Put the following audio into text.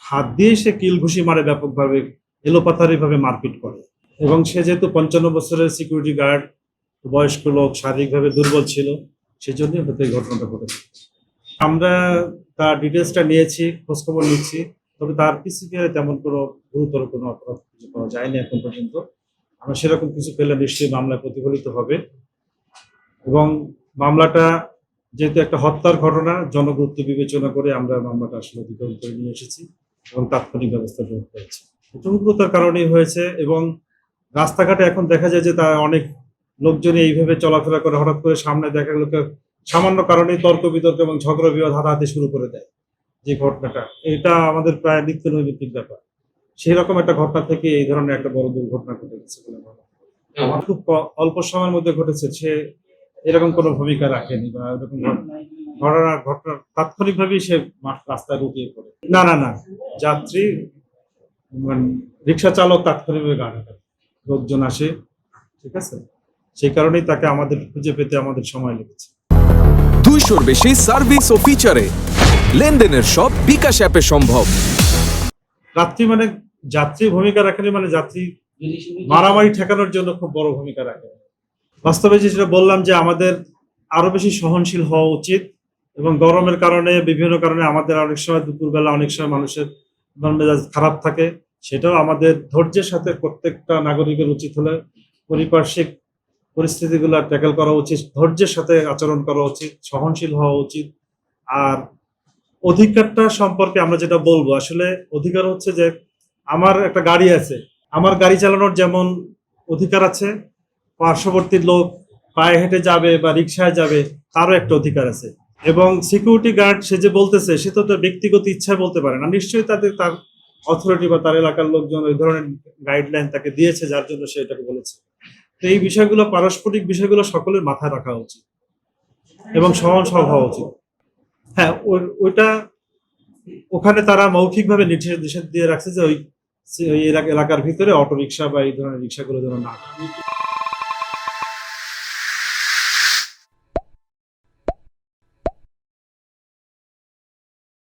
হাত দিয়ে সে কিল ঘুষি মারে ব্যাপকভাবে, এলোপাথারিভাবে মারপিট করে। এবং সে যেহেতু 55 বছরের সিকিউরিটি গার্ড, বয়স্ক লোক, শারীরিকভাবে দুর্বল ছিল, সেজন্যই হয়তো এই ঘটনাটা ঘটেছে। আমরা তার ডিটেলসটা নিয়েছি, খোঁজখবর নিচ্ছি, তবে তার পিছিয়ে তেমন কোনো গুরুতর কোনো অপরাধ কিছু পাওয়া যায়নি এখন পর্যন্ত। আমরা সেরকম কিছু পেলে নিশ্চয়ই মামলায় প্রতিফলিত হবে। এবং মামলাটা যেহেতু একটা হত্যার ঘটনা, জনগুরুত্ব বিবেচনা করে আমরা মামলাটা আসলে অধিগ্রহণ করে নিয়ে এসেছি এবং তাৎক্ষণিক ব্যবস্থা গ্রহণ করেছি। এটা উগ্রতার কারণেই হয়েছে। এবং রাস্তাঘাটে এখন দেখা যায় যে তার অনেক লোকজনই এইভাবে চলাফেরা করে, হঠাৎ করে সামনে দেখা গেল সামান্য কারণেই তর্ক বিতর্ক এবং ঝগড়া বিবাদ হাতাহাতি শুরু করে দেয়। যে ঘটনাটা, এটা আমাদের প্রায় নিত্য নৈমিত্তিক ব্যাপার। সেই রকম একটা ঘটনা থেকে এই ধরনের একটা বড় দুর্ঘটনা ঘটে গেছে বলে মনে হয়। আমার খুব অল্প সময়ের মধ্যে ঘটেছে। সে এরকম কোনো ভূমিকা রাখেনি বা এরকম ঘটনা তাৎক্ষণিকভাবেই সে রাস্তায় লুটিয়ে পড়ে। না না না, যাত্রী মানে রিক্সা চালক তাৎক্ষণিকভাবে গাড়ি কাটে, লোকজন আসে, ঠিক আছে, সেই কারণেই তাকে আমাদের খুঁজে পেতে আমাদের সময় লেগেছে। 200-র বেশি সার্ভিস ও ফিচারে লেনদেনের সব বিকাশ অ্যাপে সম্ভব। যাত্রী ভূমিকা রাখেনি মানে যাত্রী মারামারি ঠেকানোর জন্য খুব বড় ভূমিকা রাখে। বাস্তবে যেটা বললাম যে আমাদের আরো বেশি সহনশীল হওয়া উচিত। এবং গরমের কারণে, বিভিন্ন কারণে আমাদের অনেক সময় দুপুরবেলা অনেক সময় মানুষের মন মেজাজ খারাপ থাকে। সেটাও আমাদের ধৈর্যের সাথে প্রত্যেকটা নাগরিকের উচিত হলে পারিপার্শ্বিক পরিস্থিতিগুলো ট্যাকেল করা উচিত, ধৈর্যের সাথে আচরণ করা উচিত, সহনশীল হওয়া উচিত। আর অধিকারটা সম্পর্কে আমরা যেটা বলবো, আসলে অধিকার হচ্ছে যে আমার একটা গাড়ি আছে, আমার গাড়ি চালানোর যেমন অধিকার আছে, পার্শ্ববর্তী লোক পায়ে হেঁটে যাবে বা রিক্সায় যাবে তারও একটা অধিকার আছে। এবং সিকিউরিটি গার্ড সে যে বলতেছে, সে তো তার ব্যক্তিগত ইচ্ছায় বলতে পারে না, নিশ্চয়ই তার অথরিটি বা তার এলাকার লোকজন ওই ধরনের গাইডলাইন তাকে দিয়েছে, যার জন্য সে এটাকে বলেছে। তো এই বিষয়গুলো, পারস্পরিক বিষয়গুলো সকলের মাথায় রাখা উচিত এবং সহন সব হওয়া উচিত। হ্যাঁ, ওইটা ওখানে তারা মৌখিকভাবে নিষেধ দিয়ে রাখছে যে ওই এলাকার ভিতরে অটো রিক্সা বা এই ধরনের রিক্সাগুলো যেন না।